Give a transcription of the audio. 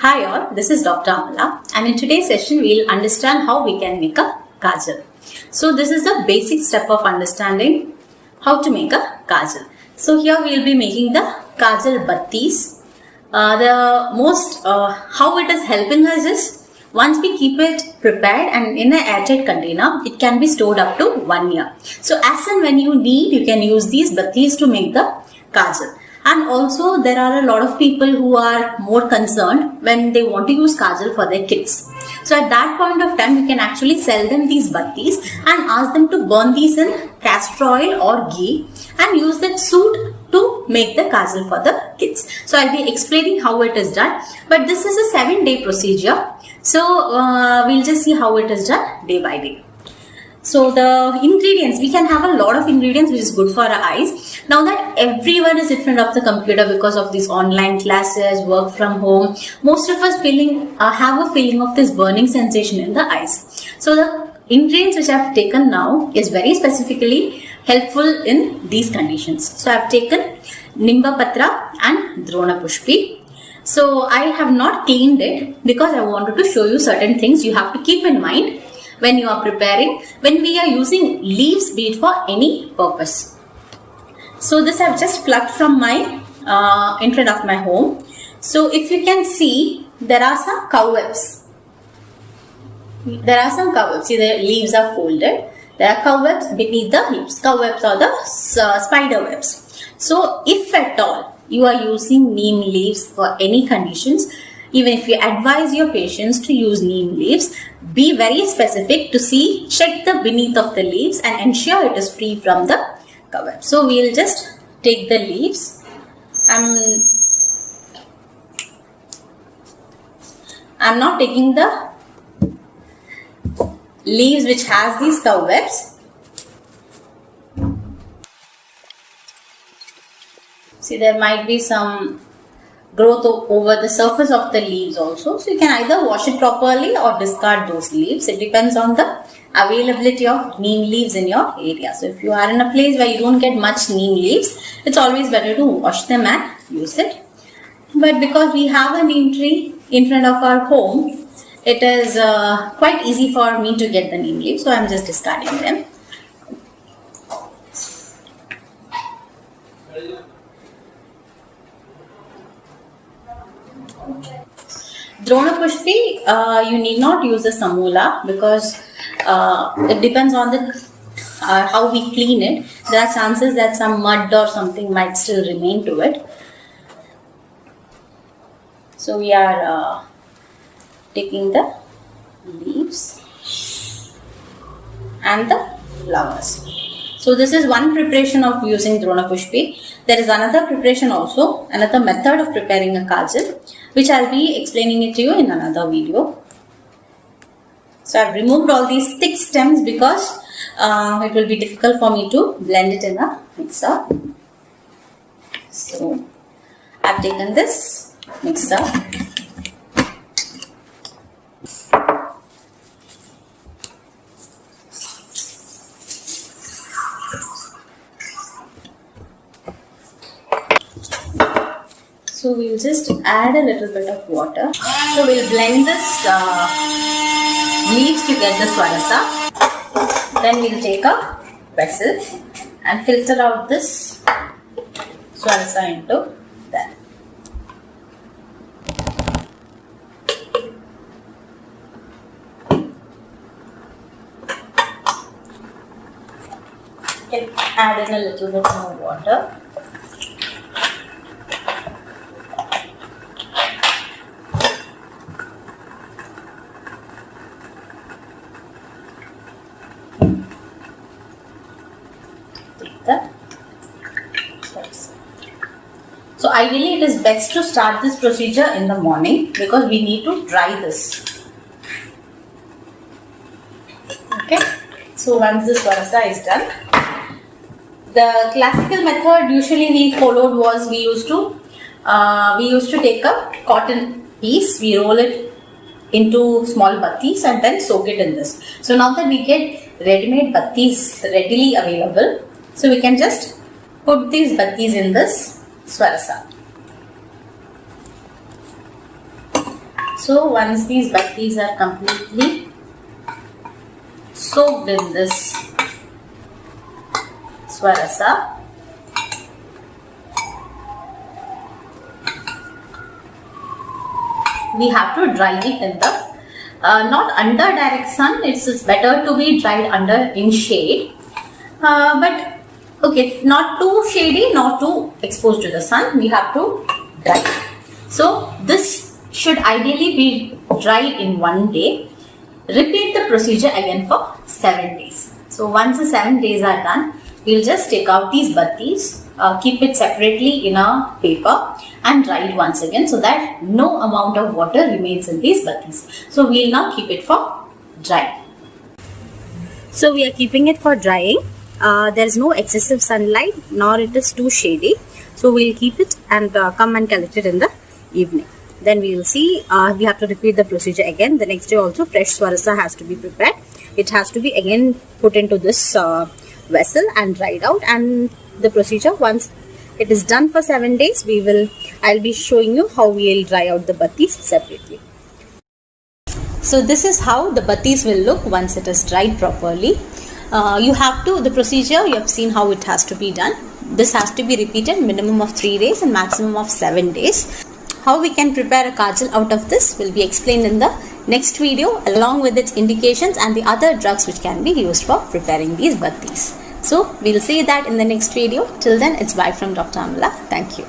Hi all, this is Dr. Amala, and in today's session we'll understand how we can make a Kajal. So this is the basic step of understanding how to make a Kajal. So here we'll be making the Kajal Battis. How it is helping us is, once we keep it prepared and in an airtight container, it can be stored up to 1 year. So as and when you need, you can use these Battis to make the Kajal. And also there are a lot of people who are more concerned when they want to use Kajal for their kids. So at that point of time, you can actually sell them these battis and ask them to burn these in castor oil or ghee and use that soot to make the Kajal for the kids. So I'll be explaining how it is done. But this is a 7-day procedure. So we'll just see how it is done day by day. So the ingredients, we can have a lot of ingredients which is good for our eyes. Now that everyone is in front of the computer because of these online classes, work from home, most of us have a feeling of this burning sensation in the eyes. So the ingredients which I have taken now is very specifically helpful in these conditions. So I have taken Nimba Patra and Drona Pushpi. So I have not cleaned it because I wanted to show you certain things you have to keep in mind when you are preparing, when we are using leaves, be it for any purpose. So this I have just plucked from my in front of my home. So if you can see, there are some cobwebs. See, the leaves are folded. There are cobwebs beneath the leaves. Cobwebs are the spider webs. So if at all you are using neem leaves for any conditions, even if you advise your patients to use neem leaves, be very specific to check the beneath of the leaves and ensure it is free from the cobweb. So we'll just take the leaves. I'm not taking the leaves which has these cobwebs. See, there might be some growth over the surface of the leaves also. So you can either wash it properly or discard those leaves. It depends on the availability of neem leaves in your area. So if you are in a place where you don't get much neem leaves, it's always better to wash them and use it. But because we have a neem tree in front of our home, it is quite easy for me to get the neem leaves. So I'm just discarding them. Drona Pushpi, you need not use the samula because it depends on the how we clean it. There are chances that some mud or something might still remain to it. So we are taking the leaves and the flowers. So this is one preparation of using Drona Pushpi. There is another preparation also, another method of preparing a Kajal, which I'll be explaining it to you in another video. So I've removed all these thick stems because it will be difficult for me to blend it in a mixer. So I've taken this mixer. So we'll just add a little bit of water. So we'll blend this leaves to get the swarasa. Then we'll take a vessel and filter out this swarasa into that. You can add in a little bit more water. So ideally it is best to start this procedure in the morning because we need to dry this. Okay. So once this swarasa is done, the classical method usually we followed was we used to take a cotton piece, we roll it into small battis and then soak it in this. So now that we get ready-made battis readily available, so we can just put these battis in this swarasa. So once these battis are completely soaked in this swarasa, we have to dry it in the not under direct sun. It's better to be dried under in shade, but okay, not too shady, not too exposed to the sun. We have to dry. So this should ideally be dried in one day. Repeat the procedure again for 7 days. So once the 7 days are done, we'll just take out these battis, keep it separately in a paper and dry it once again so that no amount of water remains in these battis. So we'll now keep it for drying. So we are keeping it for drying. There is no excessive sunlight nor it is too shady. So we'll keep it and come and collect it in the evening. Then we will see, we have to repeat the procedure again. The next day also fresh swarasa has to be prepared. It has to be again put into this vessel and dried out, and the procedure, once it is done for 7 days, I'll be showing you how we will dry out the battis separately. So this is how the battis will look once it is dried properly. The procedure, you have seen how it has to be done. This has to be repeated minimum of 3 days and maximum of 7 days. How we can prepare a kajal out of this will be explained in the next video, along with its indications and the other drugs which can be used for preparing these battis. So we'll see that in the next video. Till then, it's bye from Dr. Amala. Thank you.